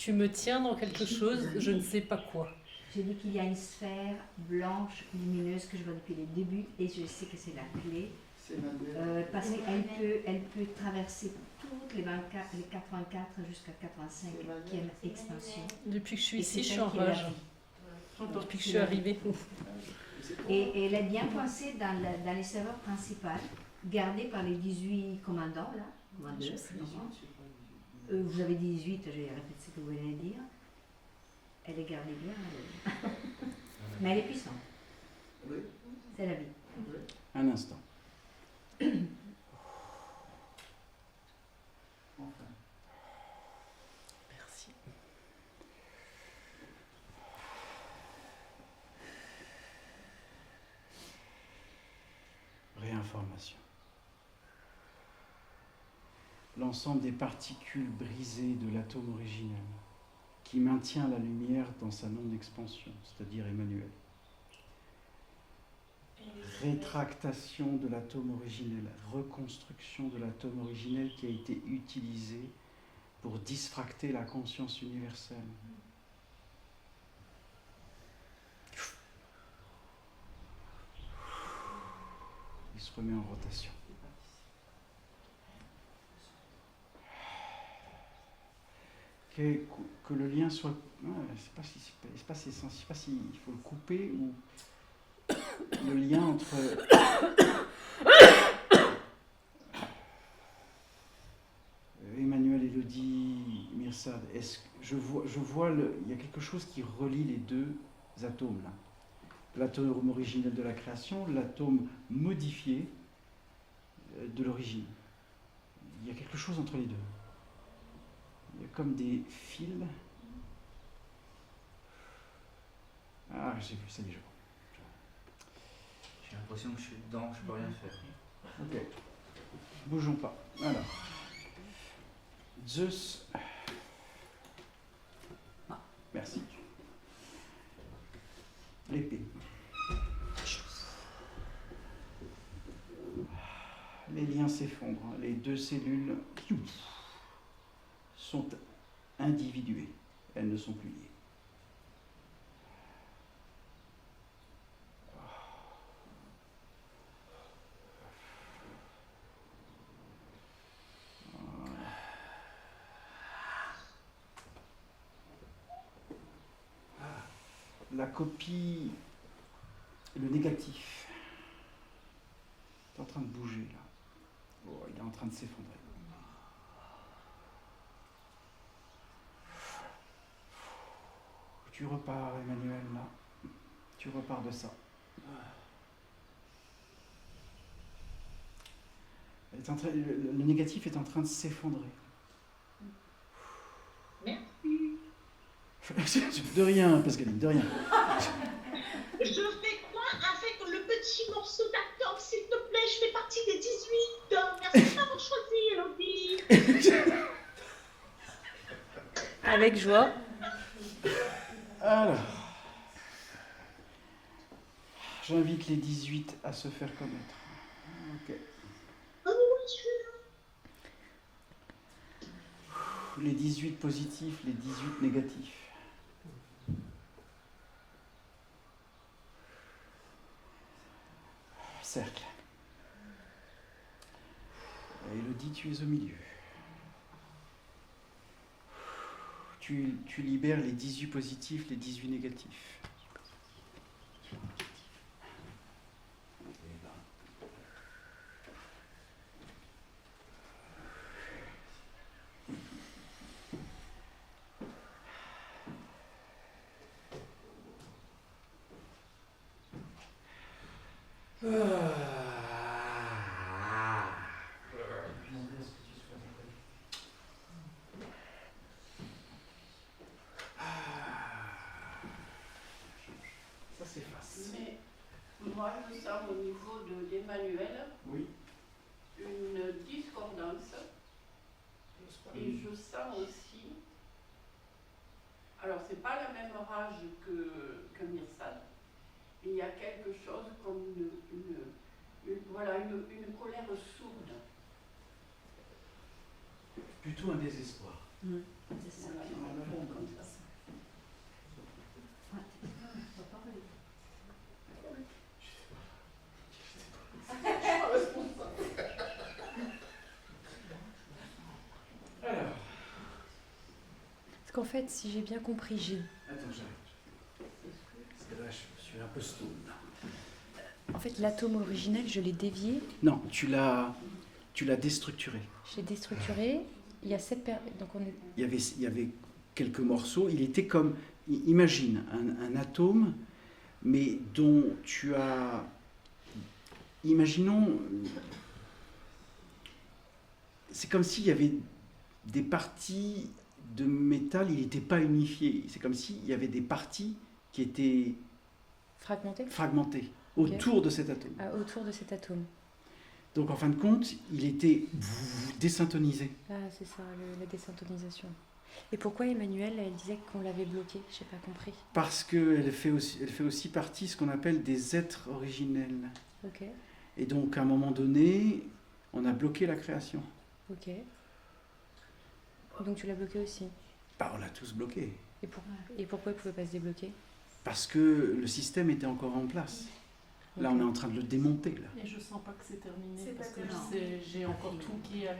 Tu me tiens dans quelque chose, je ne sais pas quoi. Je dis qu'il y a une sphère blanche lumineuse que je vois depuis le début et je sais que c'est la clé. Parce qu'elle peut traverser toutes les 24, les 84 jusqu'à 85e extension. Depuis que je suis Et ici, c'est je suis elle en qui est la rage. vie. Depuis que je suis arrivée. Et elle est bien coincée dans les serveurs principales, gardées par les 18 commandants, là. Commandeurs, vous avez dit 18, je vais répéter ce que vous venez de dire. Elle est gardée bien, mais elle est puissante. Oui. C'est la vie. Un instant. Enfin. Merci. Réinformation. L'ensemble des particules brisées de l'atome originel qui maintient la lumière dans sa non-expansion, c'est-à-dire Emmanuel. Rétractation de l'atome originel, reconstruction de l'atome originel qui a été utilisé pour disfracter la conscience universelle. Il se remet en rotation. Que le lien soit... Je ne sais pas s'il faut le couper ou le lien entre... Emmanuel, Élodie, Mirsad, il y a quelque chose qui relie les deux atomes là. L'atome originel de la création, l'atome modifié de l'origine. Il y a quelque chose entre les deux. Il y a comme des fils. Ah, j'ai vu, ça y est, je vois. J'ai l'impression que je suis dedans, je peux rien faire. Ok. Bougeons pas. Alors. Zeus. Merci. L'épée. Les liens s'effondrent. Les deux cellules sont individuées. Elles ne sont plus liées. La copie, le négatif, est en train de bouger là. Oh, il est en train de s'effondrer. Tu repars, Emmanuel, là. Tu repars de ça. Le négatif est en train de s'effondrer. Merci. De rien, Pascaline, de rien. Je fais quoi avec le petit morceau d'atome, s'il te plaît? Je fais partie des 18. Merci d'avoir choisi, Elodie. Avec joie. Alors, j'invite les 18 à se faire connaître. Ok. Oh, je suis là. Les 18 positifs, les 18 négatifs. Cercle. Élodie, tu es au milieu. Tu libères les 18 positifs, les 18 négatifs. Ça s'efface. Mais moi, je sens au niveau d'Emmanuel Oui. une discordance. Et je sens aussi, alors c'est pas la même rage que Mirsad, mais il y a quelque chose comme une colère sourde. Plutôt un désespoir. C'est ça. Voilà, qu'en fait, si j'ai bien compris, Attends, j'arrête. Parce que là, je suis un peu stone. en fait, l'atome originel, je l'ai dévié, Non, tu l'as déstructuré. je l'ai déstructuré. Il y a 7 donc on est... Il y avait quelques morceaux. Il était comme, imagine, un atome, mais dont tu as... Imaginons... C'est comme s'il y avait des parties de métal, il n'était pas unifié. C'est comme s'il y avait des parties qui étaient fragmenté fragmentées Ok. autour de cet atome. Autour de cet atome. Donc en fin de compte, il était désyntonisé. Ah, c'est ça, la désyntonisation. Et pourquoi Emmanuel, elle disait qu'on l'avait bloqué? Je n'ai pas compris. Parce qu'elle fait aussi partie de ce qu'on appelle des êtres originels. Ok, Et donc à un moment donné, on a bloqué la création. ok. Donc tu l'as bloqué aussi. Bah, on l'a tous bloqué. Et pourquoi il ne pouvait pas se débloquer? Parce que le système était encore en place. Là, on est en train de le démonter. Là. Et je sens pas que c'est terminé C'est parce pas que terminé. j'ai encore tout qui est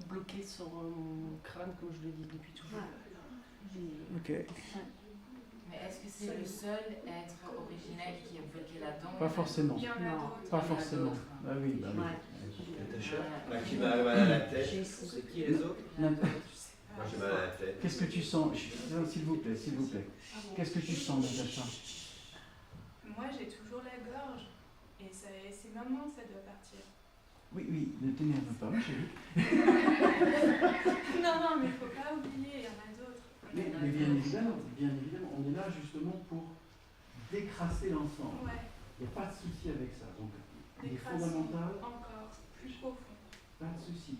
bloqué sur mon crâne, comme je le dis depuis toujours. Ok. Mais est-ce que c'est le seul être originel qui est bloqué là-dedans? Pas forcément. Il y en a Non. d'autres. Pas forcément. Ah oui, bah oui. Moi qui m'a mal à la tête. J'ai- C'est qui les autres? Non. Moi j'ai mal à la tête. Qu'est-ce que tu sens? Non, s'il vous plaît, s'il vous plaît. Qu'est-ce que tu sens, Natacha? Moi, j'ai toujours la gorge. Et c'est maintenant que ça doit partir. Oui, oui, ne t'énerve pas, chérie. Non, mais faut pas oublier, il y en a d'autres. Mais bien évidemment, on est là justement pour décrasser l'ensemble. Ouais, Il n'y a pas de souci avec ça. Donc, il est décrassons fondamental, encore plus profond. pas de souci.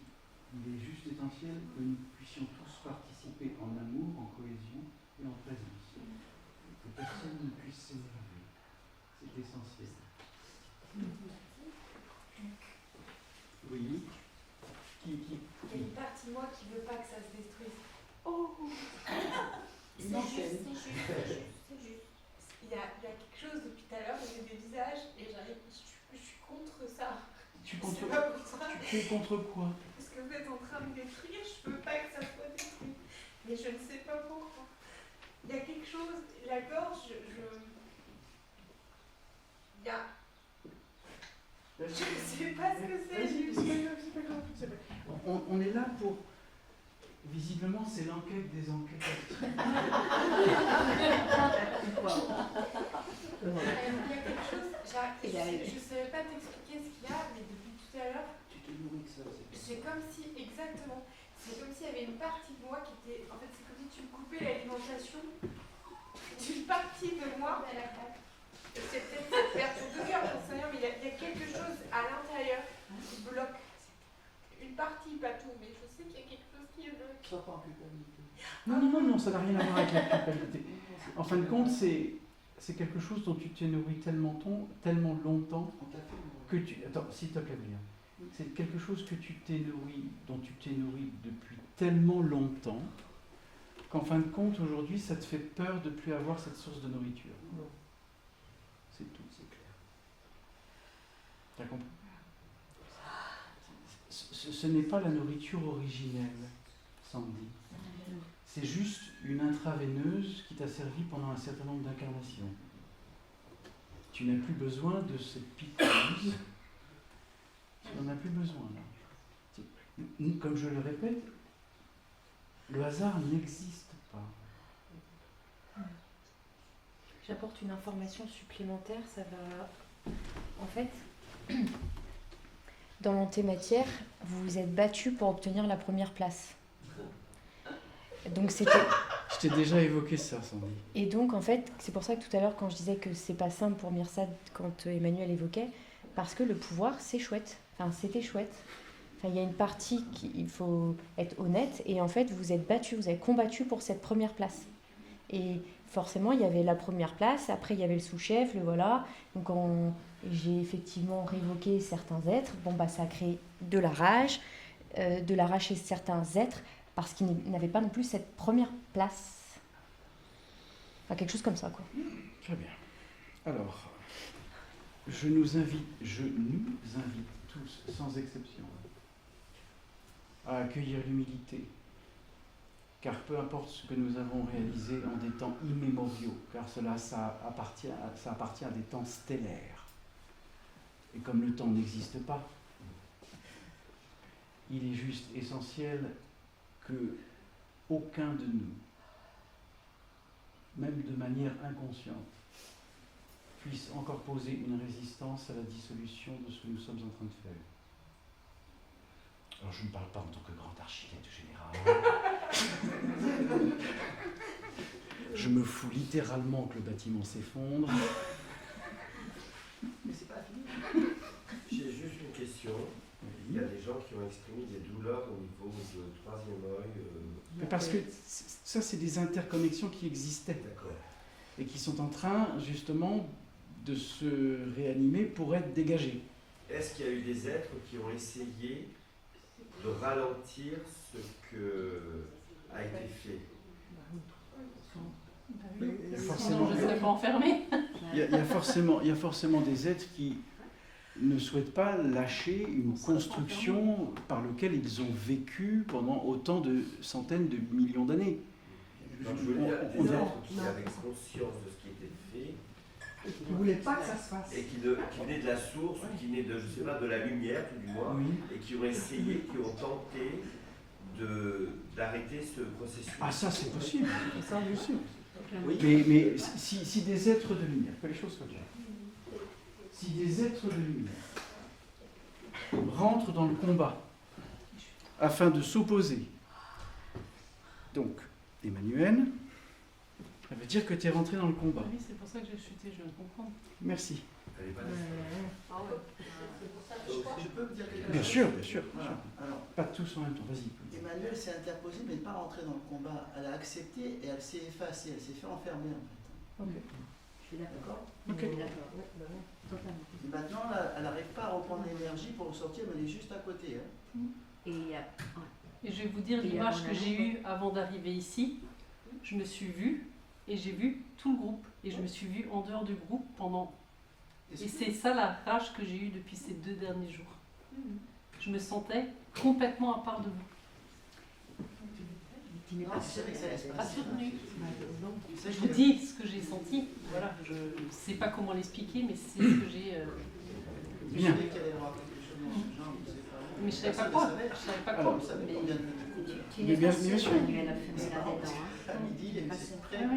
Il est juste essentiel que nous puissions tous participer en amour, en cohésion et en présence. Que personne ne puisse s'énerver. C'est essentiel. Oui. Il y a une partie de moi qui veut pas que ça se détruise. Oh C'est juste, c'est juste. Il y a quelque chose depuis tout à l'heure, j'ai des visages et je suis contre ça. Tu Je sais pas pourquoi. es contre quoi? Parce que vous êtes en train de détruire, je veux pas que ça soit détruit. Mais je ne sais pas pourquoi. Il y a quelque chose, la gorge, il y a... Je ne sais pas ce que c'est. Vas-y, c'est pas grave, c'est pas grave. On est là pour... Visiblement, c'est l'enquête des enquêtes. Il y a quelque chose, je ne savais pas t'expliquer ce qu'il y a, mais depuis tout à l'heure, Tu te nourris que ça, c'est comme si, exactement, c'est comme s'il y avait une partie de moi qui était, en fait c'est comme si tu me coupais l'alimentation d'une partie de moi. C'est peut-être cette perte de cœur, j'en sais rien, mais il y a quelque chose à l'intérieur qui bloque. Une partie, pas tout, mais je sais qu'il y a quelque chose qui bloque. Ça part en culpabilité. Non, ça n'a rien à voir avec la culpabilité. En fin de compte, c'est quelque chose dont tu t'es nourri tellement longtemps que tu... Attends, s'il te plaît, William. C'est quelque chose que dont tu t'es nourri depuis tellement longtemps qu'en fin de compte, aujourd'hui, ça te fait peur de ne plus avoir cette source de nourriture. C'est tout, c'est clair. T'as compris? Ce n'est pas la nourriture originelle, Sandy. C'est juste une intraveineuse qui t'a servi pendant un certain nombre d'incarnations. Tu n'as plus besoin de cette piqueuse. Tu n'en as plus besoin, là. Comme je le répète, le hasard n'existe pas. J'apporte une information supplémentaire, ça va... En fait, dans l'antématière, vous vous êtes battu pour obtenir la première place. Donc c'était... Je t'ai déjà évoqué ça, Sandy. Et donc, en fait, c'est pour ça que tout à l'heure, quand je disais que c'est pas simple pour Mirsad, quand Emmanuel évoquait, parce que le pouvoir, c'est chouette. Enfin, c'était chouette. Enfin, il y a une partie il faut être honnête, et en fait, vous êtes battu, vous avez combattu pour cette première place. Et forcément, il y avait la première place, après, il y avait le sous-chef, le voilà. Donc, j'ai effectivement révoqué certains êtres. Bon, bah, ça a créé de la rage chez certains êtres, parce qu'ils n'avaient pas non plus cette première place. Enfin, quelque chose comme ça, quoi. Très bien. Alors, je nous invite tous, sans exception, à accueillir l'humilité car peu importe ce que nous avons réalisé en des temps immémoriaux, car ça appartient à des temps stellaires. Et comme le temps n'existe pas, il est juste essentiel que aucun de nous, même de manière inconsciente, puisse encore poser une résistance à la dissolution de ce que nous sommes en train de faire. Alors je ne parle pas en tant que grand architecte général. Je me fous littéralement que le bâtiment s'effondre. Mais c'est pas fini. J'ai juste une question. Il y a des gens qui ont exprimé des douleurs au niveau du troisième œil. Mais parce que ça, c'est des interconnexions qui existaient. D'accord. Et qui sont en train, justement, de se réanimer pour être dégagés. Est-ce qu'il y a eu des êtres qui ont essayé de ralentir ce que a été fait? Sinon, je ne serais pas enfermée. Il y a forcément des êtres qui ne souhaitent pas lâcher une construction par laquelle ils ont vécu pendant autant de centaines de millions d'années. Donc, je veux dire, des êtres qui avaient conscience de ce qui était fait. Et qui ne voulaient pas que ça se fasse. Et qui venaient de la source, ou qui venaient de, je sais pas, de la lumière, tout du moins, et qui ont essayé, qui ont tenté d'arrêter ce processus. Ah, ça, c'est possible. Ça, bien sûr. Oui. Mais si des êtres de lumière, que les choses soient claires, si des êtres de lumière rentrent dans le combat afin de s'opposer, donc, Emmanuel, ça veut dire que tu es rentré dans le combat. Oui, c'est pour ça que j'ai chuté, je viens de comprendre. Merci. Elle est pas Je peux vous dire quelque chose? Bien sûr, bien sûr. Voilà. Alors, pas tous en même temps, vas-y. Emmanuel s'est interposée, mais pas rentrée dans le combat. Elle a accepté et elle s'est effacée, elle s'est fait enfermer en fait. Ok. Je suis d'accord. Ok. Totalement. Et maintenant, là, elle n'arrive pas à reprendre l'énergie pour sortir, mais elle est juste à côté. Hein. Et il y a... Et je vais vous dire l'image que j'ai eue avant d'arriver ici. Je me suis vue et j'ai vu tout le groupe. Et je me suis vue en dehors du groupe pendant... Et c'est ça la rage que j'ai eue depuis ces 2 derniers jours. Je me sentais complètement à part de vous. Tu n'es pas soutenue. Je vous dis ce que j'ai senti. Voilà, je ne sais pas comment l'expliquer, mais c'est ce que j'ai... Bien. Mais je ne savais pas quoi. Je savais pas quoi. Mais bien sûr. À midi, elle était prête.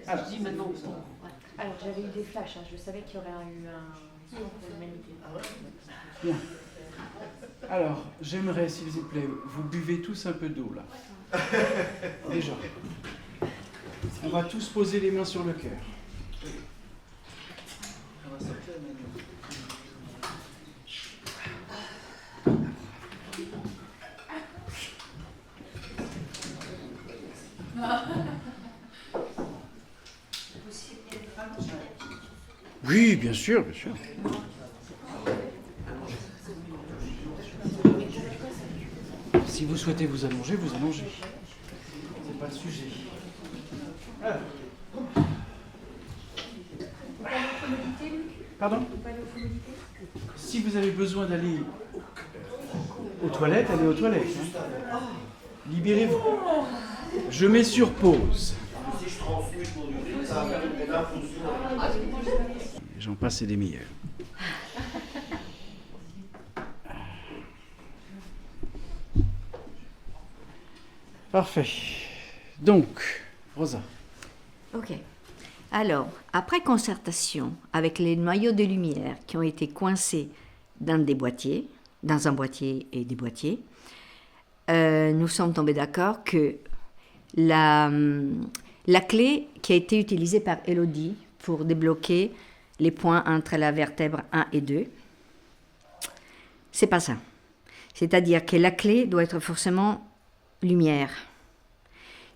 Alors, je dis maintenant. Alors j'avais eu des flashs, hein. Je savais qu'il y aurait eu un tour de l'humanité. Bien. Alors, j'aimerais, s'il vous plaît, vous buvez tous un peu d'eau là. Déjà. On va tous poser les mains sur le cœur. On va sortir Emmanuel. Oui, bien sûr, bien sûr. Si vous souhaitez vous allongez, vous allongez. C'est pas le sujet. Alors. Pardon? Si vous avez besoin d'aller aux toilettes, allez aux toilettes. Hein. Libérez-vous. Je mets sur pause. Si je transmets pour durer, ça va faire une impulsion. J'en passe et des meilleurs. Parfait. Donc, Rosa. Ok. Alors, après concertation avec les noyaux de lumière qui ont été coincés dans des boîtiers, dans un boîtier et des boîtiers, nous sommes tombés d'accord que la clé qui a été utilisée par Elodie pour débloquer les points entre la vertèbre 1 et 2, c'est pas ça. C'est-à-dire que la clé doit être forcément lumière,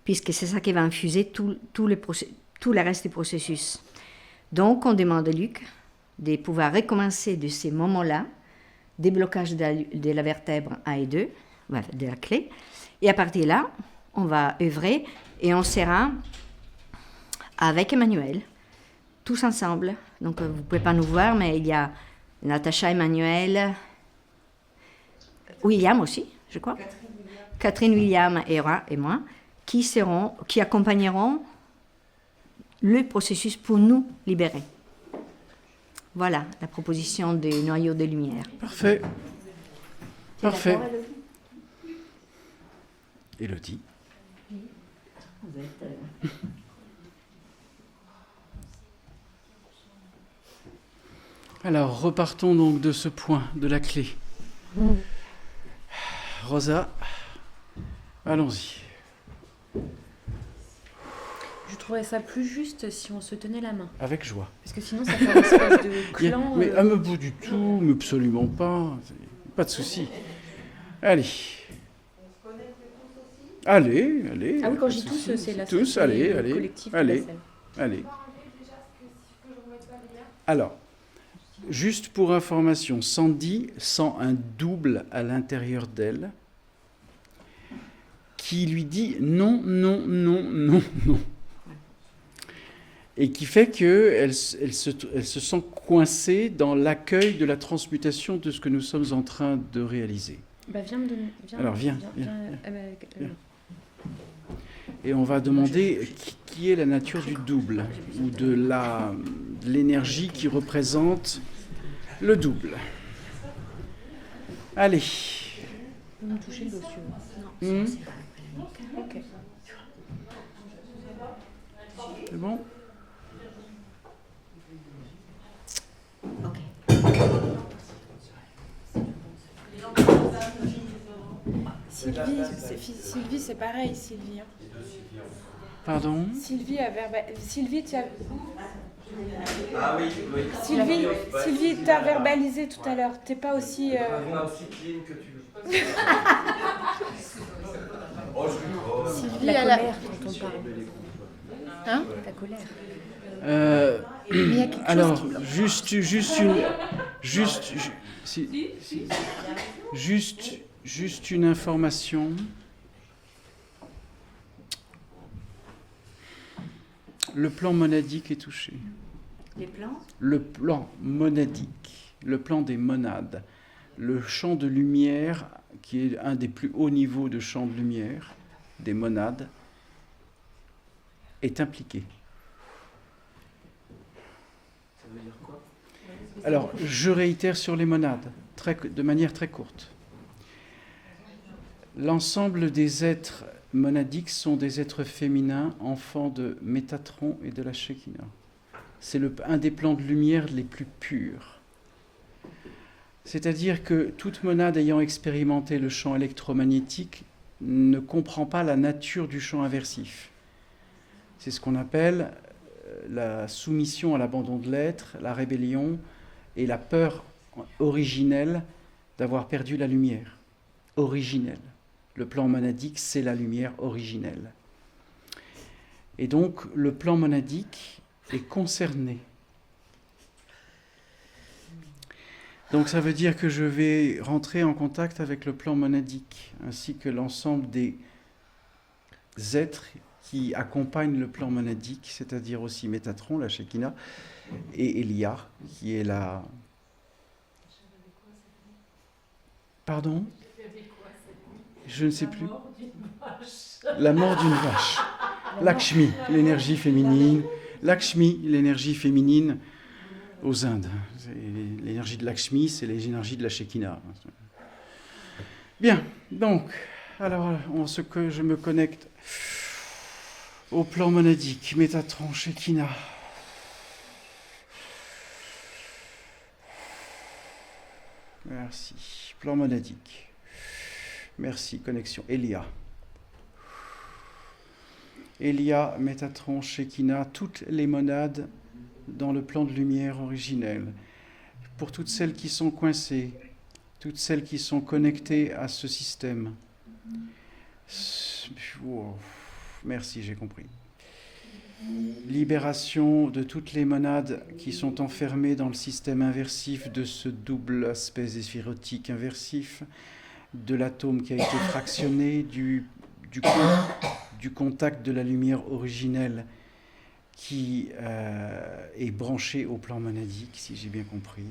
puisque c'est ça qui va infuser tout le reste du processus. Donc, on demande à Luc de pouvoir recommencer de ces moments-là, déblocage de la vertèbre 1 et 2, voilà, de la clé, et à partir de là, on va œuvrer et on sera avec Emmanuel, tous ensemble. Donc, vous ne pouvez pas nous voir, mais il y a Natacha, Emmanuel, William aussi, je crois. Catherine, William et moi. qui accompagneront le processus pour nous libérer. Voilà la proposition des noyaux de lumière. Parfait. Parfait. Élodie. Alors, repartons donc de ce point, de la clé. Rosa, allons-y. Je trouverais ça plus juste si on se tenait la main. Avec joie. Parce que sinon, ça fait une espèce de clan. Mais à me bout du tout, mais absolument pas. Pas de souci. Allez. Allez, allez. Ah oui, quand je dis tous, c'est la tous, salle, allez, le allez. collectif de Allez, la salle. allez. Alors, juste pour information, Sandy sent un double à l'intérieur d'elle qui lui dit non, non, non, non, non. Et qui fait qu'elle se sent coincée dans l'accueil de la transmutation de ce que nous sommes en train de réaliser. Bah viens me donner. Alors viens. Viens. Et on va demander qui est la nature du double, ou de l'énergie qui représente le double. Allez. On va toucher le dossier. Non. Ok. C'est bon? Sylvie, c'est pareil, Sylvie. Hein. Pardon? Sylvie a verbalisé. Sylvie, tu as... Ah oui, oui. Sylvie, t'as verbalisé tout à l'heure. T'es pas aussi. Pas aussi clean que tu veux. Oh, je rigole. Sylvie, la colère dont on parle. Hein? La colère. Alors, juste une information. Le plan monadique est touché. Les plans? Le plan monadique, le plan des monades, le champ de lumière, qui est un des plus hauts niveaux de champ de lumière, des monades, est impliqué. Ça veut dire quoi? Alors, je réitère sur les monades, de manière très courte. L'ensemble des êtres monadiques sont des êtres féminins, enfants de Métatron et de la Shekinah. C'est un des plans de lumière les plus purs. C'est-à-dire que toute monade ayant expérimenté le champ électromagnétique ne comprend pas la nature du champ inversif. C'est ce qu'on appelle la soumission à l'abandon de l'être, la rébellion et la peur originelle d'avoir perdu la lumière. Originelle. Le plan monadique, c'est la lumière originelle. Et donc, le plan monadique est concerné. Donc, ça veut dire que je vais rentrer en contact avec le plan monadique, ainsi que l'ensemble des êtres qui accompagnent le plan monadique, c'est-à-dire aussi Métatron, la Shekinah, et Elia, qui est la... Pardon ? Je ne sais plus. La mort d'une vache. Lakshmi, l'énergie féminine. Lakshmi, l'énergie féminine aux Indes. L'énergie de Lakshmi, c'est les énergies de la Shekinah. Bien, donc, alors, je me connecte au plan monadique, Métatron, Shekinah. Merci. Plan monadique. Merci, connexion. Elia. Elia, Métatron, Shekinah, toutes les monades dans le plan de lumière originel. Pour toutes celles qui sont coincées, toutes celles qui sont connectées à ce système. Oh, merci, j'ai compris. Libération de toutes les monades qui sont enfermées dans le système inversif de ce double aspect zéphirotique inversif, de l'atome qui a été fractionné, du contact de la lumière originelle qui est branché au plan monadique, si j'ai bien compris.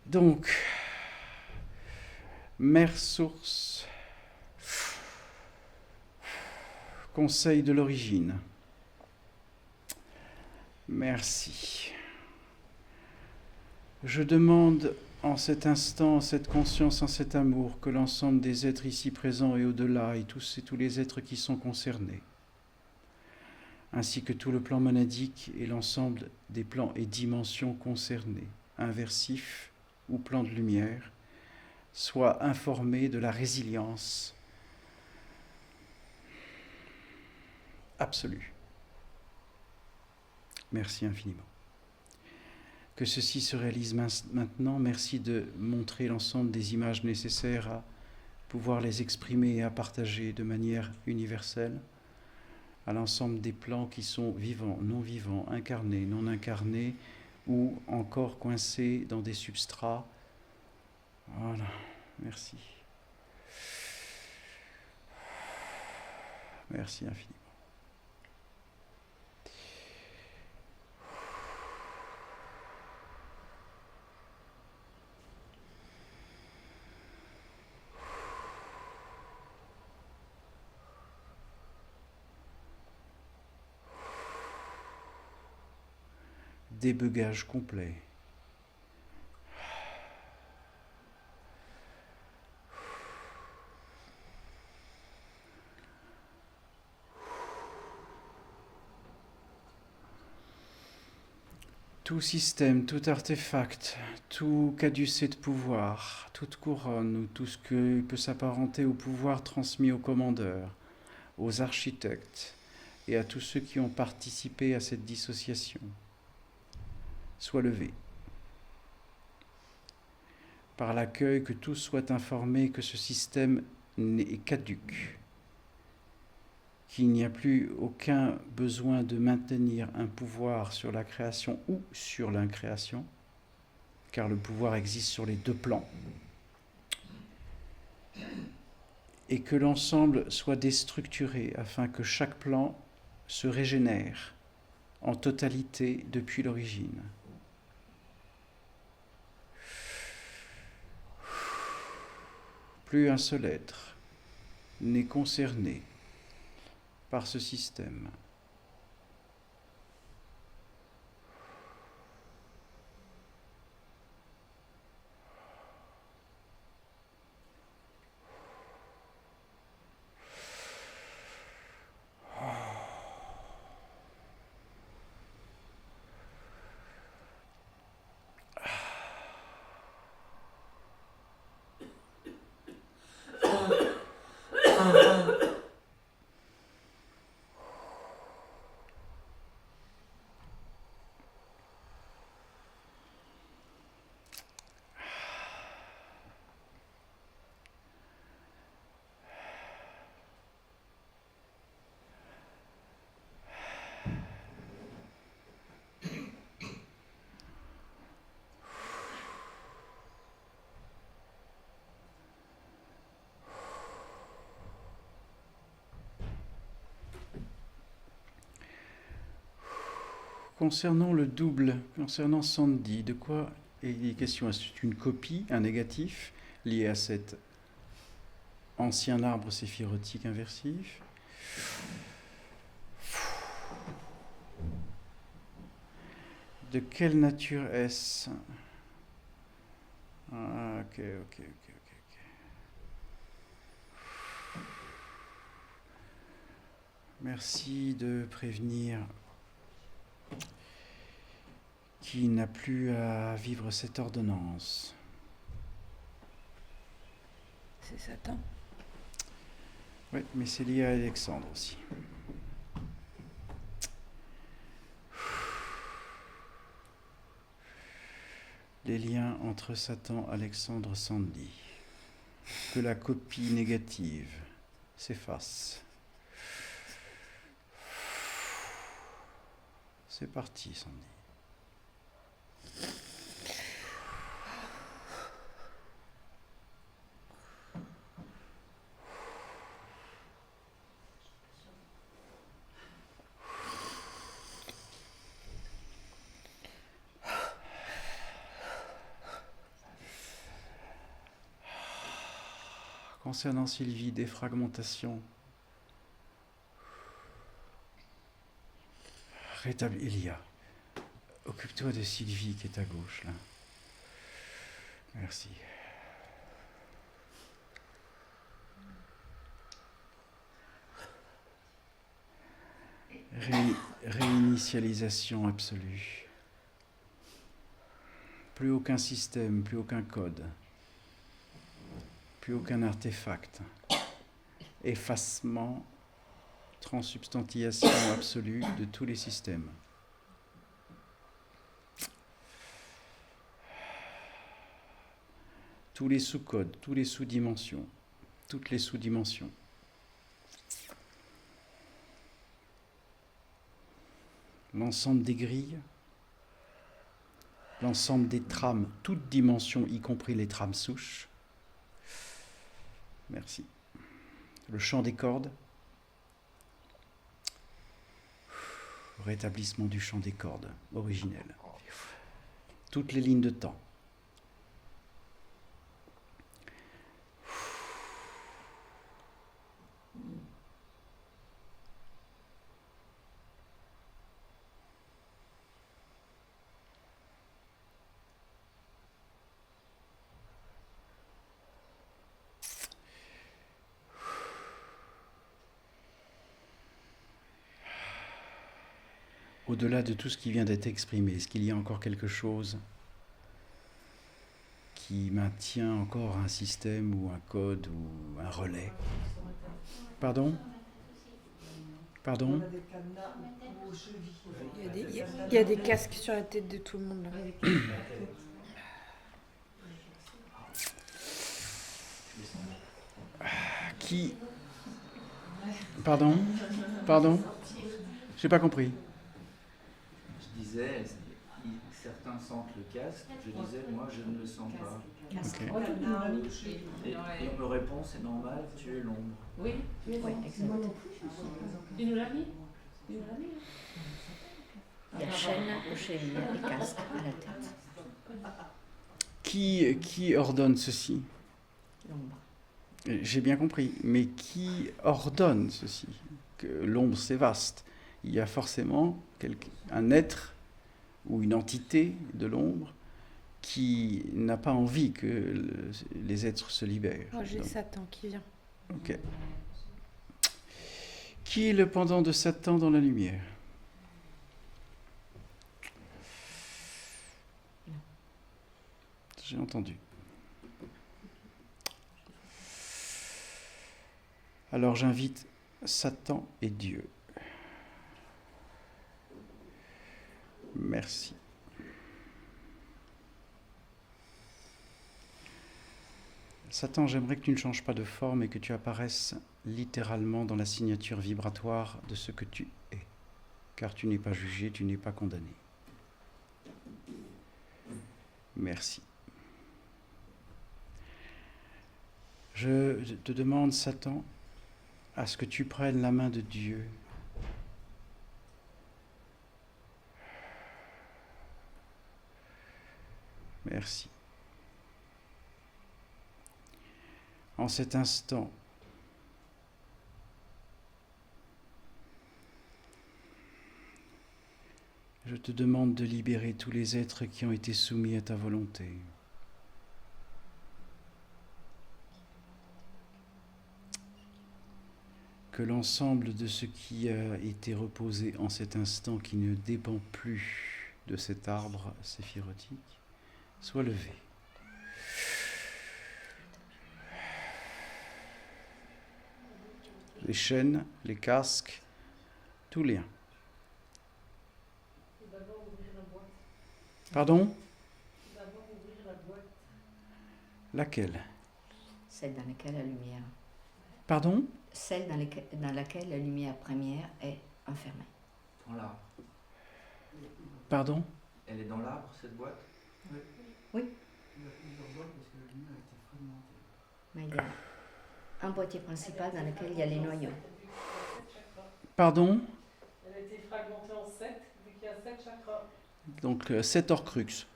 Donc, Mère Source, Conseil de l'origine. Merci. Je demande en cet instant, en cette conscience, en cet amour, que l'ensemble des êtres ici présents et au-delà, et tous les êtres qui sont concernés, ainsi que tout le plan monadique et l'ensemble des plans et dimensions concernés, inversifs ou plans de lumière, soient informés de la résilience absolue. Merci infiniment. Que ceci se réalise maintenant. Merci de montrer l'ensemble des images nécessaires à pouvoir les exprimer et à partager de manière universelle à l'ensemble des plans qui sont vivants, non vivants, incarnés, non incarnés, ou encore coincés dans des substrats. Voilà, merci. Merci infiniment. Débugage complet. Tout système, tout artefact, tout caducée de pouvoir, toute couronne ou tout ce que peut s'apparenter au pouvoir transmis aux commandeurs, aux architectes et à tous ceux qui ont participé à cette dissociation, soit levé. Par l'accueil, que tous soient informés que ce système est caduc, qu'il n'y a plus aucun besoin de maintenir un pouvoir sur la création ou sur l'incréation, car le pouvoir existe sur les deux plans, et que l'ensemble soit déstructuré afin que chaque plan se régénère en totalité depuis l'origine. Plus un seul être n'est concerné par ce système. Concernant le double, concernant Sandy, de quoi est question? C'est une copie, un négatif, lié à cet ancien arbre séphirotique inversif? De quelle nature est-ce? Ok. Merci de prévenir qui n'a plus à vivre cette ordonnance. C'est Satan. Oui, mais c'est lié à Alexandre aussi. Les liens entre Satan, Alexandre, Sandy. Que la copie négative s'efface. C'est parti, Sandy. Concernant Sylvie, défragmentation. Rétablis. Elia, occupe-toi de Sylvie qui est à gauche, là. Merci. Réinitialisation absolue. Plus aucun système, plus aucun code, plus aucun artefact. Effacement, transsubstantiation absolue de tous les systèmes. Tous les sous-codes, tous les sous-dimensions, toutes les sous-dimensions. L'ensemble des grilles, l'ensemble des trames, toutes dimensions, y compris les trames souches. Merci. Le champ des cordes. Rétablissement du champ des cordes originel. Toutes les lignes de temps. Au-delà de tout ce qui vient d'être exprimé, est-ce qu'il y a encore quelque chose qui maintient encore un système ou un code ou un relais? Pardon? Pardon? Il y a des casques sur la tête de tout le monde là. Qui? Pardon? Pardon? J'ai pas compris. Je disais, certains sentent le casque, je disais, moi je ne le sens pas. Okay. Et on me répond, c'est normal, tu es l'ombre. Oui, exactement. Tu nous l'as mis? Il y a chaîne au cheville et casque à la tête. Qui ordonne ceci? L'ombre. J'ai bien compris, mais qui ordonne ceci? Que l'ombre, c'est vaste. Il y a forcément un être ou une entité de l'ombre qui n'a pas envie que les êtres se libèrent. Oh, j'ai Satan qui vient. Ok. Qui est le pendant de Satan dans la lumière? J'ai entendu. Alors j'invite Satan et Dieu. Merci. Satan, j'aimerais que tu ne changes pas de forme et que tu apparaisses littéralement dans la signature vibratoire de ce que tu es. Car tu n'es pas jugé, tu n'es pas condamné. Merci. Je te demande, Satan, à ce que tu prennes la main de Dieu. Merci. En cet instant, je te demande de libérer tous les êtres qui ont été soumis à ta volonté. Que l'ensemble de ce qui a été reposé en cet instant, qui ne dépend plus de cet arbre séphirotique, soit levé. Les chaînes, les casques, tout lien. Pardon? Laquelle? Celle dans laquelle la lumière. Pardon? Celle dans laquelle la lumière première est enfermée. Dans l'arbre. Pardon? Elle est dans l'arbre, cette boîte? Oui. Mais il y a un boîtier principal dans lequel il y a les noyaux. Pardon? Elle a été fragmentée en 7, vu qu'il y a 7 chakras. Donc 7 Horcrux.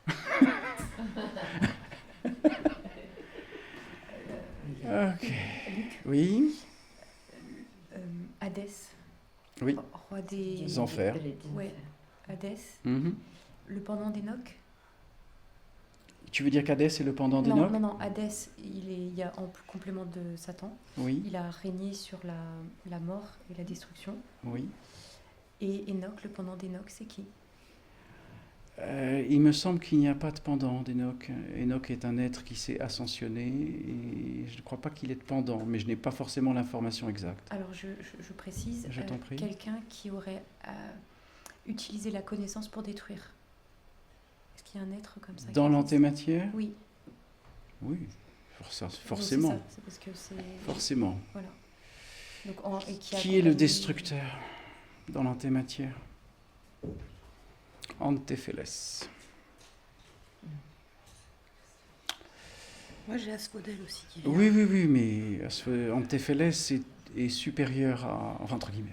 Ok. Oui? Hadès. Oui. Roi des Les enfers. Ouais. Hadès, Mhm. le pendant d'Enoch. Tu veux dire qu'Hadès est le pendant d'Enoch? Non, Hadès, il y a en complément de Satan. Oui. Il a régné sur la mort et la destruction. Oui. Et Enoch, le pendant d'Enoch, c'est qui? Il me semble qu'il n'y a pas de pendant d'Enoch. Enoch est un être qui s'est ascensionné et je ne crois pas qu'il ait de pendant, mais je n'ai pas forcément l'information exacte. Alors je précise, Je t'en prie. quelqu'un qui aurait utilisé la connaissance pour détruire. Est-ce qu'il y a un être comme ça? Dans l'antématière? Oui. Oui, Forcément. forcément. C'est parce que c'est... Forcément. Voilà. Donc, qui est le destructeur dans l'antématière? Antéphéles. Moi j'ai Asphodèle aussi qui vient. Oui, mais Antéphéles est supérieur à... Enfin, entre guillemets.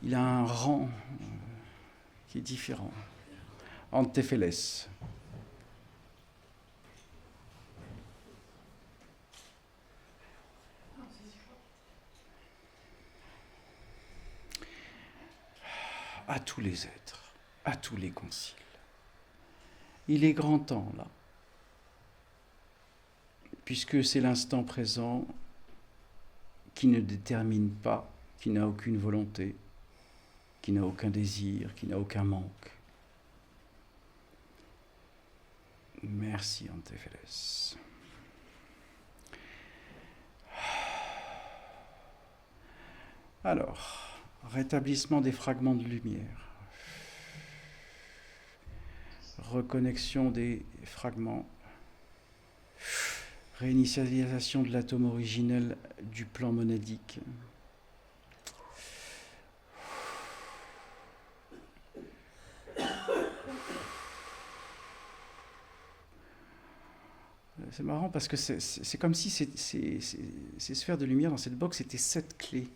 Il a un rang qui est différent. Antéphéles. À tous les êtres, à tous les conciles. Il est grand temps, là, puisque c'est l'instant présent qui ne détermine pas, qui n'a aucune volonté, qui n'a aucun désir, qui n'a aucun manque. Merci, Antéphéles. Alors, rétablissement des fragments de lumière. Reconnexion des fragments. Réinitialisation de l'atome originel du plan monadique. C'est marrant parce que c'est comme si ces sphères de lumière dans cette box c'était 7 clés.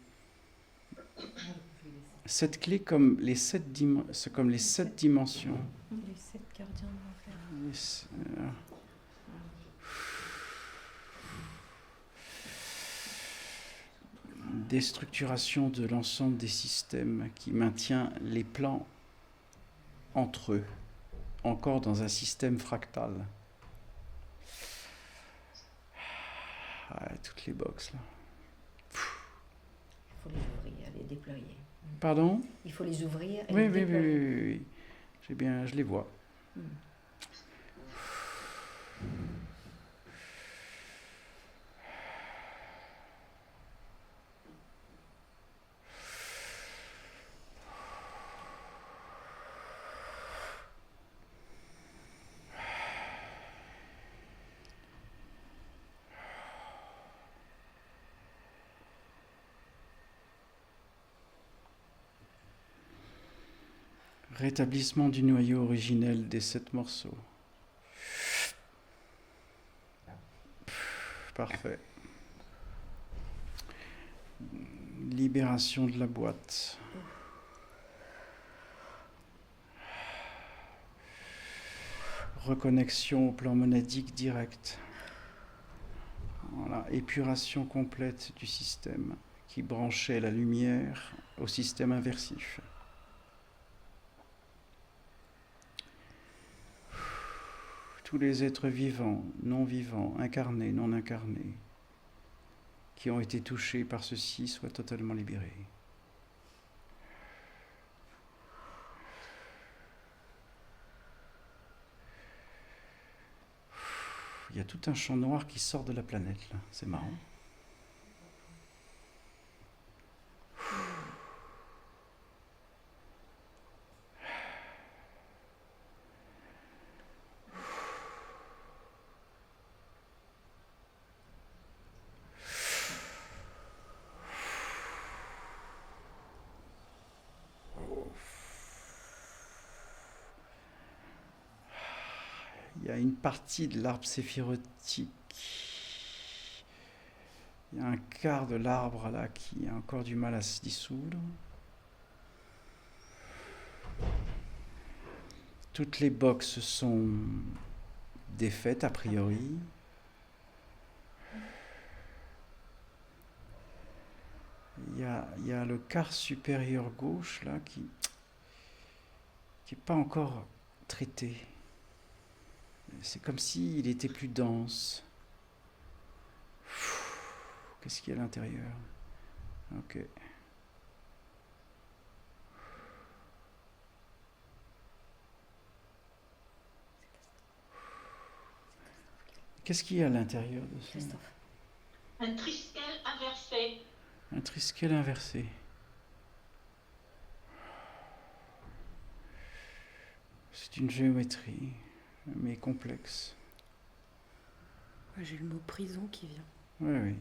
7 clés comme les 7 dimensions. Les 7 gardiens de l'enfer. Déstructuration de l'ensemble des systèmes qui maintient les plans entre eux, encore dans un système fractal. Toutes les boxes là. Il faut les ouvrir, les déployer. Pardon? Il faut les ouvrir et oui, les déployer. Oui. Je les vois. Rétablissement du noyau originel des 7 morceaux. Parfait. Libération de la boîte. Reconnexion au plan monadique direct. Voilà. Épuration complète du système qui branchait la lumière au système inversif. Tous les êtres vivants, non vivants, incarnés, non incarnés, qui ont été touchés par ceci soient totalement libérés. Il y a tout un champ noir qui sort de la planète, là. C'est marrant. Il y a une partie de l'arbre séphirotique. Il y a un quart de l'arbre là qui a encore du mal à se dissoudre. Toutes les boxes sont défaites a priori. Il y a le quart supérieur gauche là qui qui n'est pas encore traité. C'est comme s'il était plus dense. Qu'est-ce qu'il y a à l'intérieur? Ok. Qu'est-ce qu'il y a à l'intérieur de ça? Un triskel inversé. Un triskel inversé. C'est une géométrie, mais complexe. J'ai le mot prison qui vient. Oui, oui.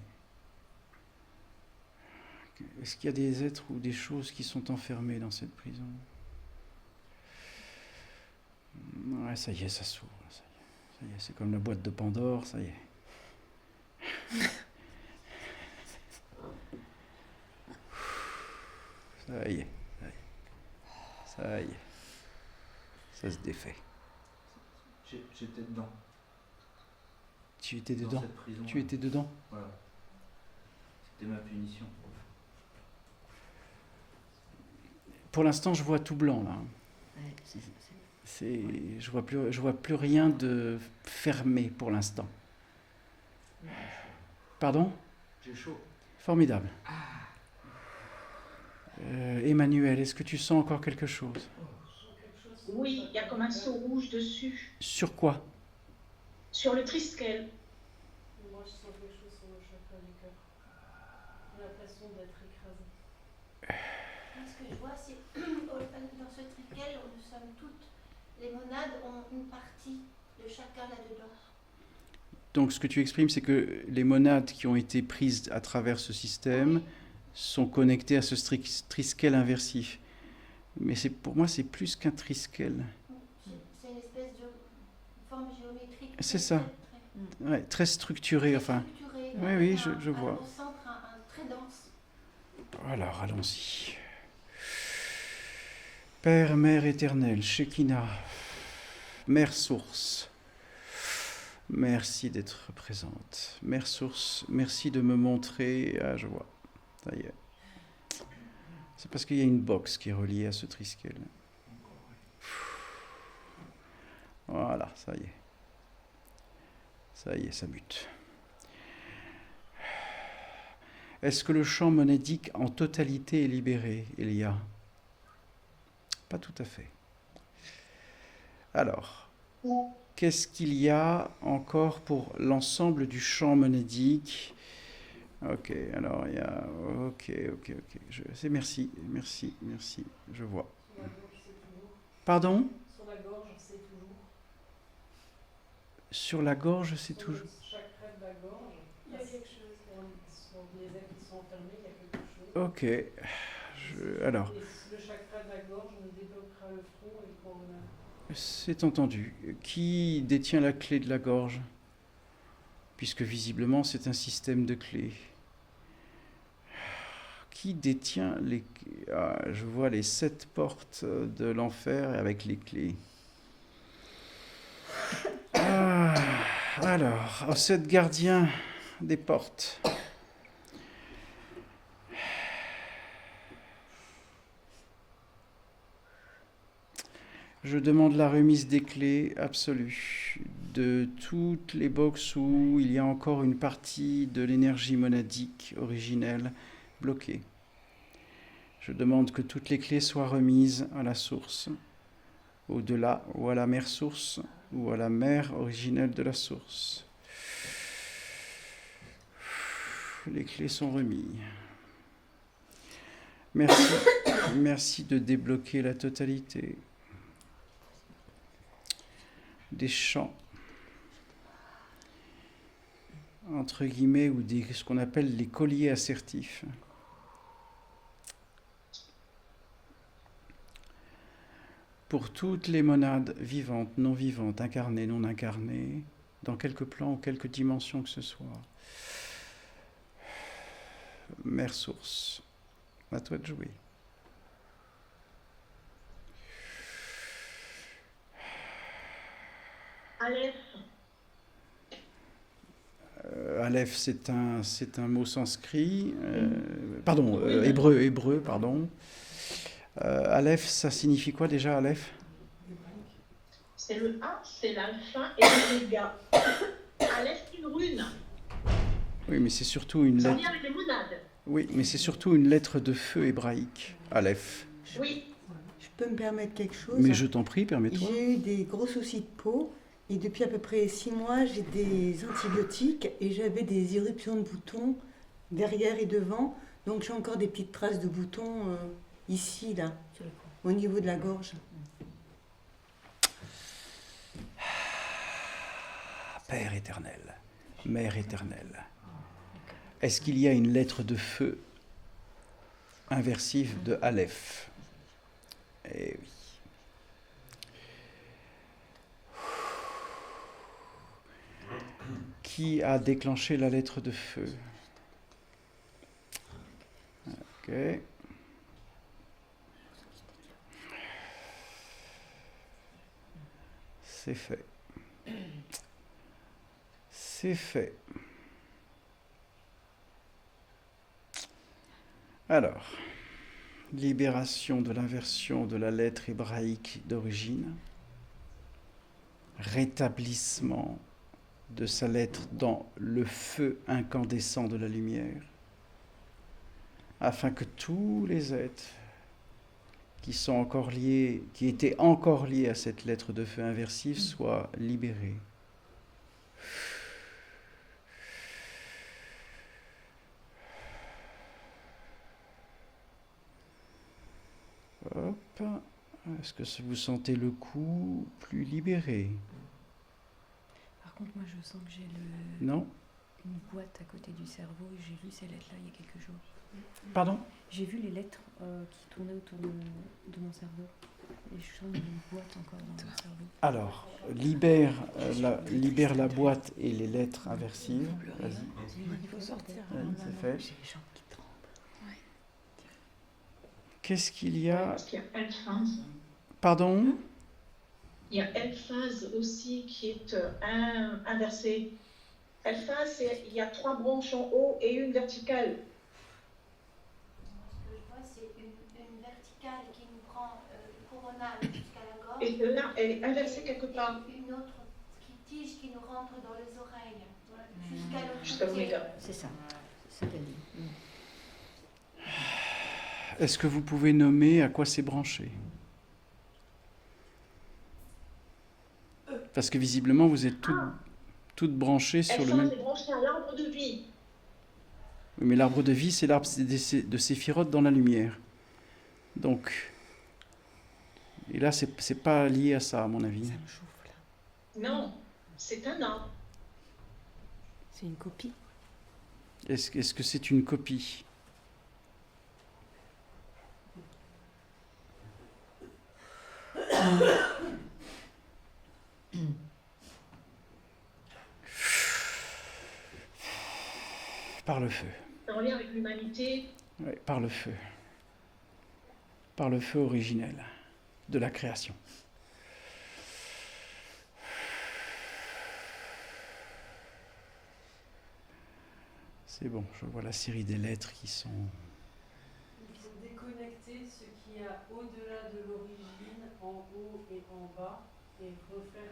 Est-ce qu'il y a des êtres ou des choses qui sont enfermés dans cette prison? Ouais, ça y est, ça s'ouvre. Ça y est, c'est comme la boîte de Pandore, ça y est. Ça y est, ça y est. Ça se défait. J'étais dedans. Tu étais Dans dedans? cette prison, Tu étais dedans? Voilà. C'était ma punition. Pour l'instant, je vois tout blanc là. Je vois plus rien de fermé pour l'instant. Pardon? J'ai chaud. Formidable. Emmanuel, est-ce que tu sens encore quelque chose? Oui, il y a comme un seau rouge dessus. Sur quoi? Sur le triskel. Moi, je sens quelque chose sur le chakra du cœur. J'ai l'impression d'être écrasée. Ce que je vois, c'est dans ce triskel, nous sommes toutes, les monades ont une partie de chacun là-dedans. Donc ce que tu exprimes, c'est que les monades qui ont été prises à travers ce système sont connectées à ce triskel inversif. Mais pour moi, c'est plus qu'un triskel. C'est une espèce de forme géométrique. C'est ça. Ouais, très structuré, enfin. Oui, oui, je vois. Au centre, un très dense. Alors, allons-y. Père, Mère éternelle, Shekinah, Mère Source, merci d'être présente. Mère Source, merci de me montrer. Ah, je vois. Ça y est. C'est parce qu'il y a une box qui est reliée à ce triskel. Voilà, ça y est. Ça y est, ça mute. Est-ce que le champ monadique en totalité est libéré, Elia? Pas tout à fait. Alors, qu'est-ce qu'il y a encore pour l'ensemble du champ monadique? Ok, alors il y a... Ok. Merci, je vois. Sur la gorge, c'est toujours. Pardon? Sur la gorge, c'est toujours. Sur la gorge, c'est toujours... Sur le chakra de la gorge, Il y a quelque chose. Sur les ailes qui sont enfermées, il y a quelque chose. Ok. Alors... Et le chakra de la gorge nous débloquera le front et quand on a... C'est entendu. Qui détient la clé de la gorge? Puisque visiblement, c'est un système de clés. Qui détient les... Ah, je vois les 7 portes de l'enfer avec les clés. Alors, 7 gardiens des portes. Je demande la remise des clés absolue de toutes les boxes où il y a encore une partie de l'énergie monadique originelle bloquée. Je demande que toutes les clés soient remises à la source, au-delà, ou à la mère source, ou à la mère originelle de la source. Les clés sont remises. Merci de débloquer la totalité des champs, entre guillemets, ou ce qu'on appelle les colliers assertifs. Pour toutes les monades vivantes, non vivantes, incarnées, non incarnées, dans quelque plan ou quelque dimension que ce soit. Mère Source, à toi de jouer. Aleph. Aleph, c'est un mot sanskrit, hébreu, pardon. Aleph, ça signifie quoi déjà, Aleph? C'est le A, c'est l'alpha et l'oméga. Aleph, une rune. Oui, mais c'est surtout une Ça lettre. vient avec les monades. Oui, mais c'est surtout une lettre de feu hébraïque, Aleph. Oui. Je peux me permettre quelque chose? Mais je t'en prie, permets-toi. J'ai eu des gros soucis de peau et depuis à peu près 6 mois, j'ai des antibiotiques et j'avais des éruptions de boutons derrière et devant. Donc j'ai encore des petites traces de boutons ici, là, au niveau de la gorge. Père éternel, Mère éternelle, est-ce qu'il y a une lettre de feu inversive de Aleph? Eh oui. Qui a déclenché la lettre de feu? Ok. C'est fait. C'est fait. Alors, libération de l'inversion de la lettre hébraïque d'origine, rétablissement de sa lettre dans le feu incandescent de la lumière, afin que tous les êtres qui sont encore liés, qui étaient encore liés à cette lettre de feu inversive soient libérés. Hop. Est-ce que vous sentez le cou plus libéré? Par contre, moi, je sens que j'ai le... Non? une boîte à côté du cerveau. J'ai vu ces lettres-là il y a quelques jours. Pardon? J'ai vu les lettres qui tournaient autour de mon cerveau. Et je sens qu'il y a une boîte encore dans mon cerveau. Alors, libère la boîte et les lettres inversives. Vas-y. Il faut sortir. C'est fait. J'ai les jambes qui tremblent. Ouais. Qu'est-ce qu'il y a? Parce qu'il y a L-phase. Pardon? Il y a L-phase aussi qui est inversée. L-phase, il y a 3 branches en haut et une verticale. Ce que je vois, c'est une verticale qui nous prend coronale jusqu'à la gorge. Et là, elle est inversée quelque part. Et une autre tige qui nous rentre dans les oreilles, jusqu'à Jusqu'à l'oméga. C'est ça. C'est ce qu'elle dit. Est-ce que vous pouvez nommer à quoi c'est branché? Parce que visiblement, vous êtes toutes branchées sur le même... Elle est branchée à l'arbre de vie. Oui, mais l'arbre de vie, c'est l'arbre de Séphiroth dans la lumière. Donc... Et là, c'est pas lié à ça, à mon avis. Ça me chauffe, là. Non, c'est un arbre. C'est une copie. Est-ce que c'est une copie? Par le feu. En lien avec l'humanité. Oui, par le feu. Par le feu originel de la création. C'est bon, je vois la série des lettres qui sont... Il faut déconnecter ce qu'il y a au-delà de l'origine, en haut et en bas, et refaire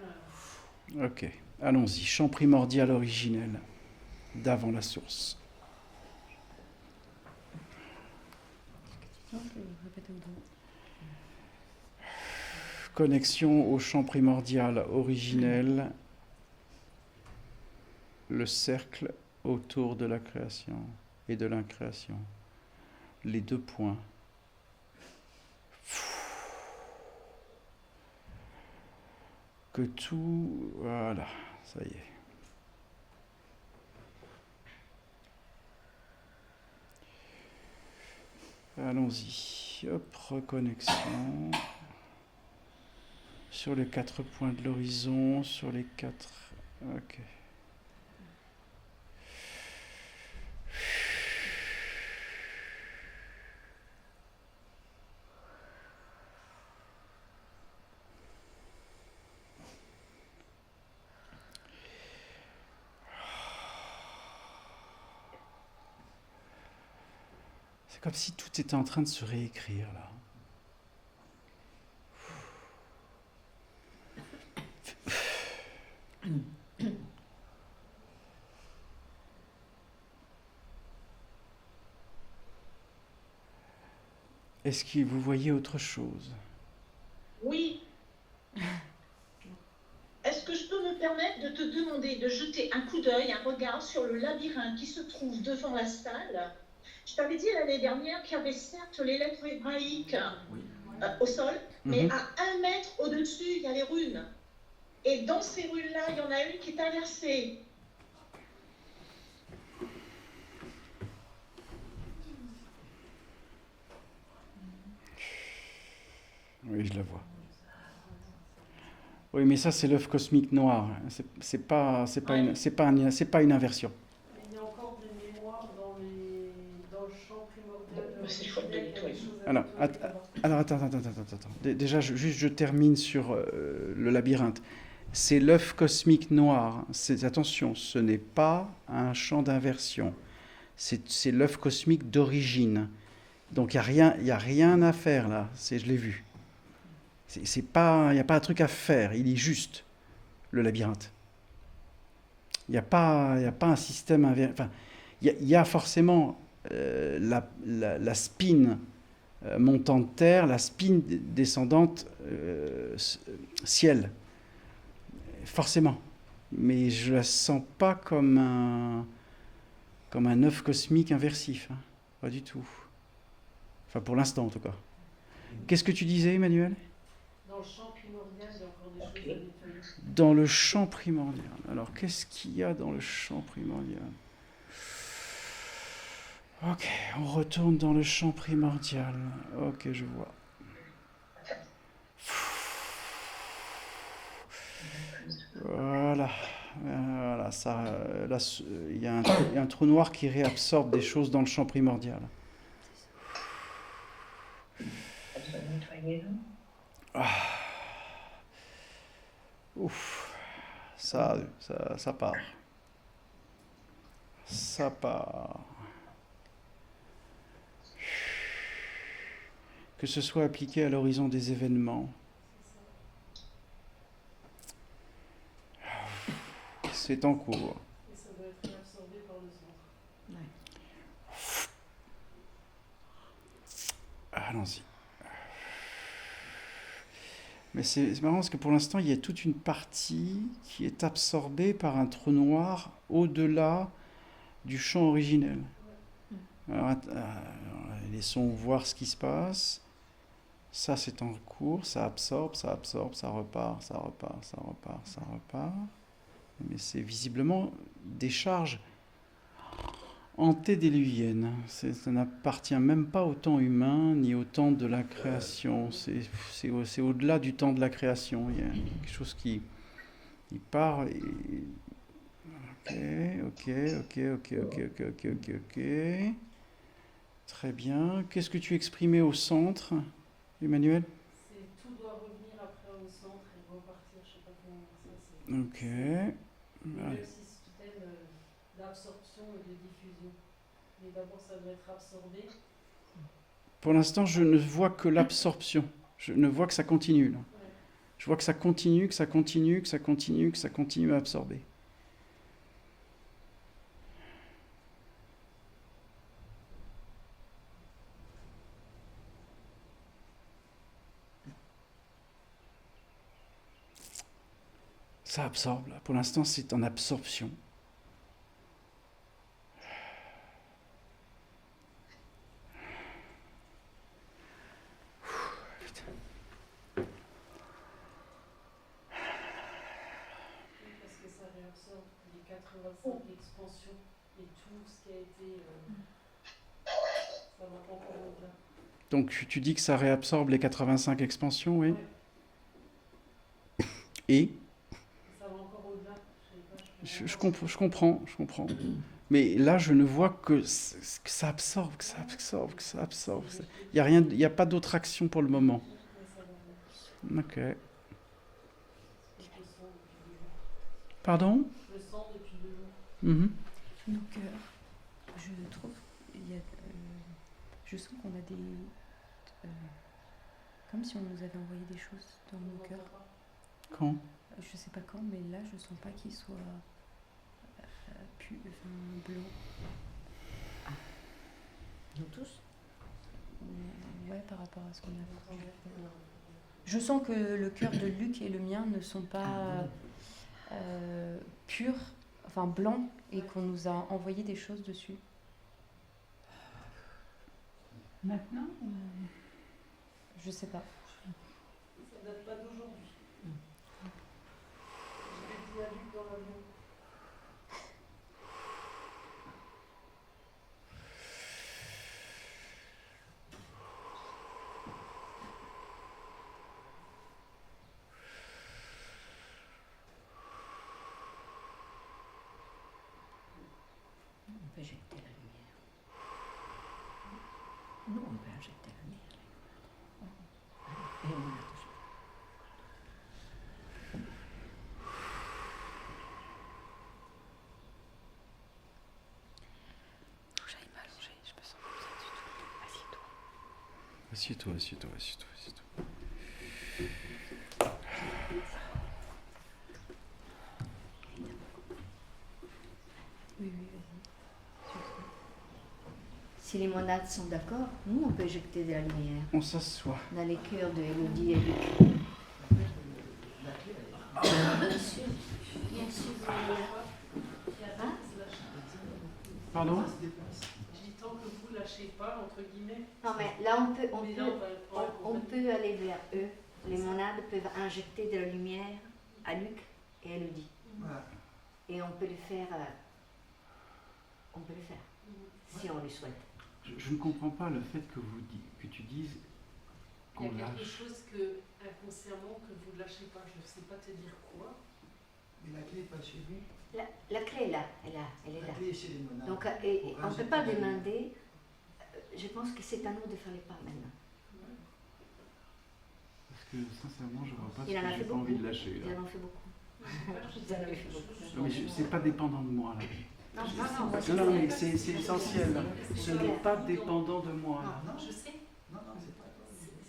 un... Ok, allons-y. Champ primordial originel, d'avant la source. Connexion au champ primordial originel, le cercle autour de la création et de l'incréation. Les 2 points. Que tout... Voilà, ça y est. Allons-y. Hop, reconnexion. Sur les 4 points de l'horizon, sur les 4... Ok. C'est comme si tout était en train de se réécrire là. Est-ce que vous voyez autre chose? Oui. Est-ce que je peux me permettre de te demander de jeter un coup d'œil, un regard sur le labyrinthe qui se trouve devant la salle? Je t'avais dit l'année dernière qu'il y avait certes les lettres hébraïques au sol, mais à 1 mètre au-dessus, il y a les runes. Et dans ces runes-là, il y en a une qui est inversée. Oui, je la vois. Oui, mais ça, c'est l'œuf cosmique noir. C'est pas une inversion. Il y a encore des mémoires dans le champ primordial. Alors, attends. Déjà, je termine sur le labyrinthe. C'est l'œuf cosmique noir. Attention, ce n'est pas un champ d'inversion. C'est l'œuf cosmique d'origine. Donc, il n'y a rien à faire là. Je l'ai vu. Il n'y a pas un truc à faire. Il est juste, le labyrinthe. Il n'y a pas un système inversé. Enfin, il y a forcément la spin montant de terre, la spin descendante ciel. Forcément. Mais je ne la sens pas comme un œuf cosmique inversif. Hein. Pas du tout. Enfin, pour l'instant, en tout cas. Qu'est-ce que tu disais, Emmanuel? Dans le champ primordial, il y a encore des choses à nettoyer. Dans le champ primordial. Alors, qu'est-ce qu'il y a dans le champ primordial? Ok, on retourne dans le champ primordial. Ok, je vois. Voilà. Voilà, ça, là, il y a un trou noir qui réabsorbe des choses dans le champ primordial. Ah. Ouf. Ça part. Ça part. Que ce soit appliqué à l'horizon des événements. C'est en cours. Et ça doit être absorbé par le centre. Allons-y. Mais c'est marrant parce que pour l'instant, il y a toute une partie qui est absorbée par un trou noir au-delà du champ originel. Alors, laissons voir ce qui se passe. Ça, c'est en cours, ça absorbe, ça repart. Mais c'est visiblement des charges antédiluviennes. Ça n'appartient même pas au temps humain ni au temps de la création. C'est au-delà du temps de la création. Il y a quelque chose qui part. Ok. Très bien. Qu'est-ce que tu exprimais au centre, Emmanuel? Tout doit revenir après au centre et repartir. Je ne sais pas comment ça c'est. Ok. Il y a le système d'absorption et de diffusion. Mais d'abord, ça doit être absorbé. Pour l'instant, je ne vois que l'absorption. Je ne vois que ça continue. Là. Ouais. Je vois que ça continue à absorber. Ça absorbe, là. Pour l'instant, c'est en absorption. Parce que ça réabsorbe les 85 expansions et tout ce qui a été... ça va pas encore au-delà. Donc, tu dis que ça réabsorbe les 85 expansions, oui. Et ça va encore au-delà. je comprends. Mais là, je ne vois que ça absorbe. Il n'y a pas d'autre action pour le moment. Ok. Pardon? Je le sens depuis 2 jours. Donc, je trouve, je sens qu'on a des... comme si on nous avait envoyé des choses dans nos cœurs. Quand? je sais pas quand, mais là, je sens pas qu'il soit blanc. Ah. Nous tous? Ouais, par rapport à ce qu'on a vu. Je sens que le cœur de Luc et le mien ne sont pas purs, enfin blancs, et qu'on nous a envoyé des choses dessus. Maintenant Je sais pas. Ça date pas d'aujourd'hui. Je l'ai dit à Luc dans l'avion. On peut jeter la lumière. Nous, on peut injecter la lumière. Et on a touché. Faut que j'aille m'allonger, je me sens pas bien du tout. Assieds-toi. Assieds-toi. Oui, vas-y. Si les monades sont d'accord, nous, on peut injecter de la lumière. On s'assoit. Dans les cœurs de Elodie et Luc. Bien sûr. Hein? Pardon? Je dis tant que vous lâchez pas, entre guillemets. Non, mais là, on Mais peut aller vers eux. Les monades peuvent injecter de la lumière à Luc et Elodie. Voilà. Et on peut le faire. Si on le souhaite. Je ne comprends pas le fait que tu dises il y qu'on a quelque lâche. chose que, inconsciemment, que vous ne lâchez pas. Je ne sais pas te dire quoi. Mais la clé n'est pas chez lui. La clé est là, elle est La là. clé est chez les monades. Donc, Pour on ne peut injecter pas la lumière. demander. Je pense que c'est à nous de faire les pas maintenant. Parce que sincèrement, je vois pas Il en a que j'ai fait pas envie beaucoup. de lâcher. Il Là. en fait beaucoup. Il en a fait beaucoup. Non, mais c'est pas dépendant de moi là. Non, Non, mais c'est essentiel. Là. Ce n'est pas dépendant de moi. Là. Non, je sais. Non, c'est pas toi.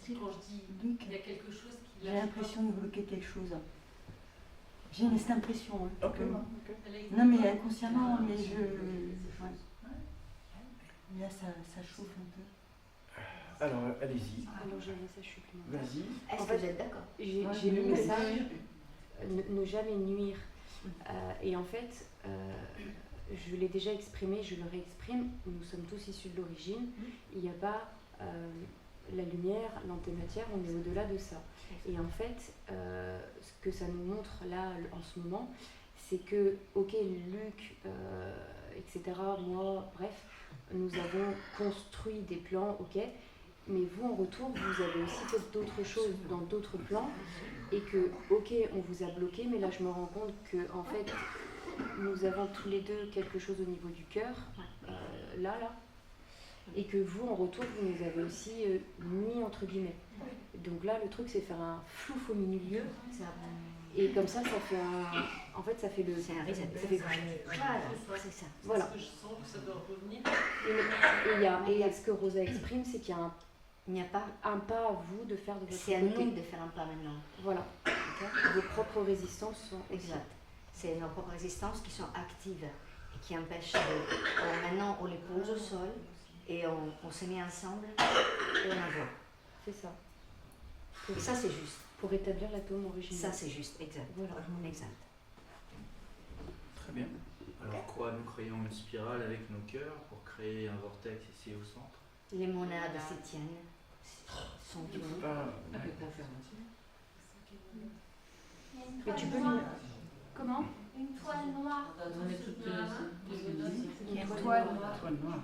Quand je dis Luc, il y a quelque chose qui j'ai lâche l'impression de bloquer quelque chose. J'ai cette impression. Hein. Ok. pas. Non, mais inconsciemment, mais je. Ouais. Là, ça chauffe un peu. Alors, allez-y. Alors, j'ai un message supplémentaire. Vas-y. Est-ce que vous êtes d'accord? J'ai le message ne jamais nuire. Et en fait, je l'ai déjà exprimé, je le réexprime. Nous sommes tous issus de l'origine. Il n'y a pas la lumière, l'antimatière, on est au-delà de ça. Et en fait, ce que ça nous montre là en ce moment, c'est que, ok, Luc, etc., moi, bref, nous avons construit des plans, ok, mais vous en retour, vous avez aussi fait d'autres choses dans d'autres plans, et que, ok, on vous a bloqué, mais là je me rends compte que, en fait, nous avons tous les deux quelque chose au niveau du cœur, là, et que vous, en retour, vous nous avez aussi mis entre guillemets. Donc là, le truc, c'est faire un flouf au milieu, et comme ça fait un... En fait, ça fait le... C'est un reset. Ça fait... Voilà, c'est ça. Voilà. Parce que je sens que ça doit revenir. Et ce que Rosa exprime, c'est qu'il y a Il n'y a pas un pas à vous de faire de votre C'est à côté. nous de faire un pas maintenant. Voilà. Vos propres résistances sont Exact. C'est nos propres résistances qui sont actives et qui empêchent de... maintenant, on les pose au sol et on se met ensemble et on envoie. C'est ça. Et ça, c'est juste. Pour établir l'atome original. Ça, c'est juste. Exact. Voilà. Exact. Très bien. Alors quoi, nous créons une spirale avec nos cœurs pour créer un vortex ici au centre. Les monades s'étiennent, sont unies. Avec Mais tu peux lui... Comment? Une toile noire. Une toile noire.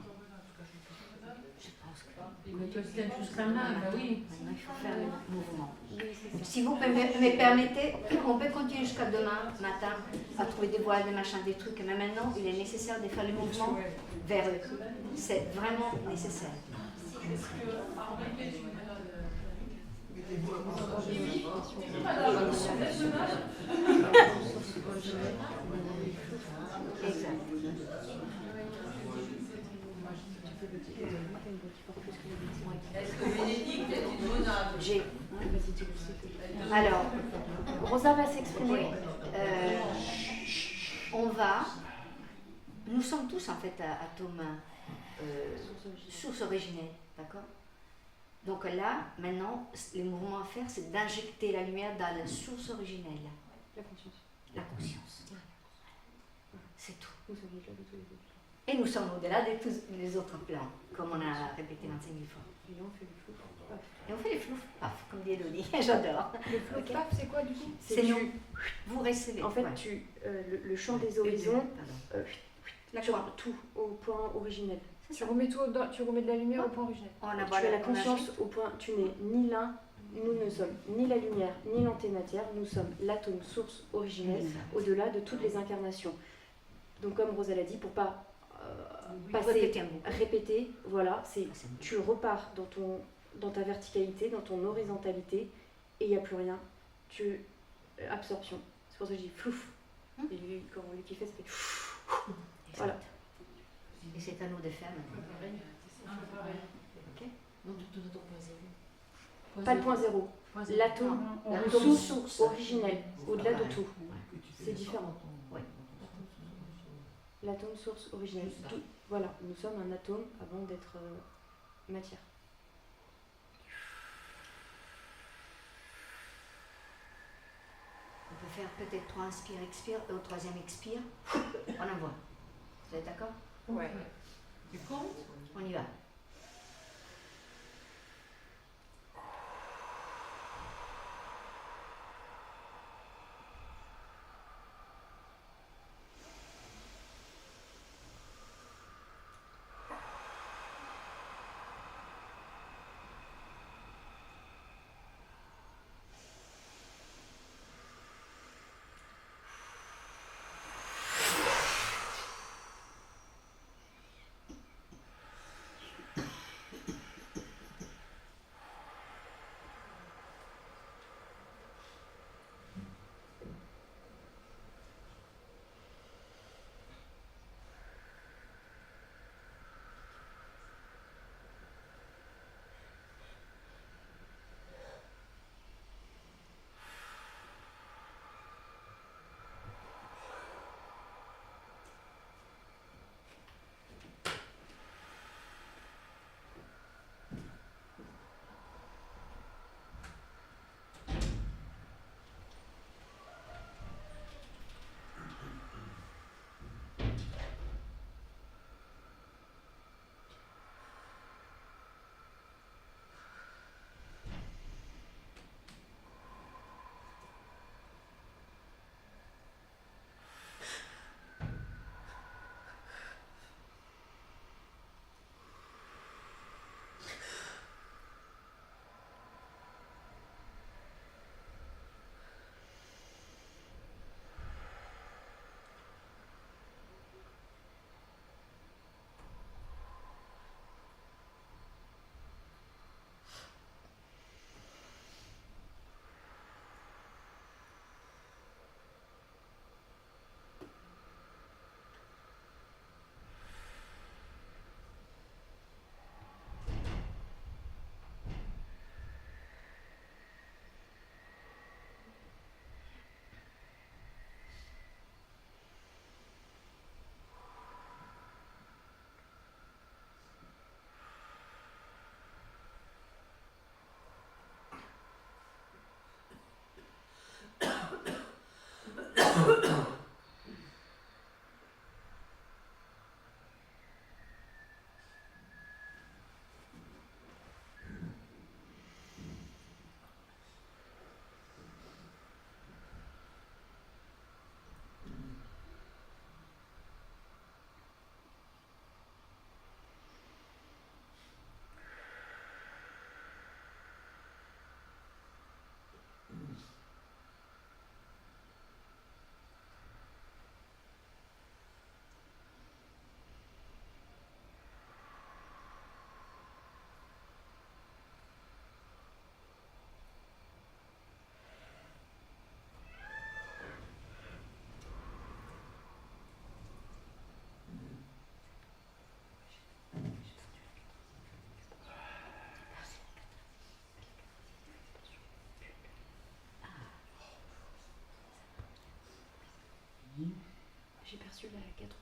Je pense que... Mais toi, tu jusqu'à main, bah oui. Maintenant, il faut faire le mouvement. Oui, c'est ça. Si vous me permettez, on peut continuer jusqu'à demain matin à trouver des voiles, des machins, des trucs. Mais maintenant, il est nécessaire de faire le mouvement vers eux. C'est vraiment nécessaire. Exact. Est-ce que Bénédicte est une monade? Alors, Rosa va s'exprimer. Nous sommes tous en fait atomes source originelle, d'accord? Donc là, maintenant, le mouvement à faire, c'est d'injecter la lumière dans la source originelle. La conscience. La conscience. C'est tout. Nous sommes au-delà de tous les autres. Et nous sommes au-delà de tous les autres plans, comme on a répété 25 000 fois. Et là, on fait le flou. Et on fait les flouf, paf, comme dit Elodie. J'adore. Le flou paf, c'est quoi du coup? C'est nous. Vous recevez. En fait, ouais. Le champ des horizons, tu D'accord. tout au point originel. Tu remets tu remets de la lumière au point originel. Tu as la conscience au point, tu n'es ni l'un, nous ne sommes ni la lumière, ni l'antématière, nous sommes l'atome source originel, au-delà de toutes les incarnations. Donc comme Rosa l'a dit, pour pas répéter, voilà, tu repars dans ta verticalité, dans ton horizontalité, et il n'y a plus rien. Absorption. C'est pour ça que je dis flouf. Et lui, quand lui qui fait, ça fait voilà. Et c'est à nous de faire maintenant. Ok. Pas le point zéro. L'atome source originel, au-delà de tout. C'est différent. L'atome source originel. Voilà, nous sommes un atome avant d'être matière. On peut faire peut-être 3 inspire, expire, et au 3e expire, on envoie. Vous êtes d'accord? Ouais. Tu comptes? On y va.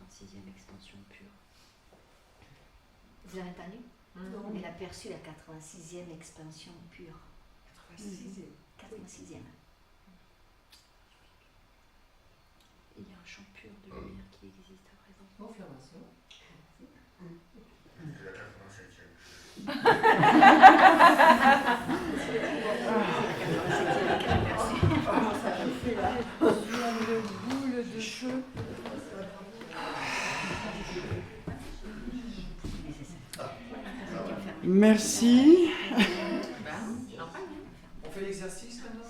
86e expansion pure. Vous avez entendu? Non. Elle a perçu la 86e expansion pure. 86e. 86e. Il y a un champ pur de lumière qui existe à présent. Confirmation. Le boule de feu. Merci. On fait l'exercice maintenant?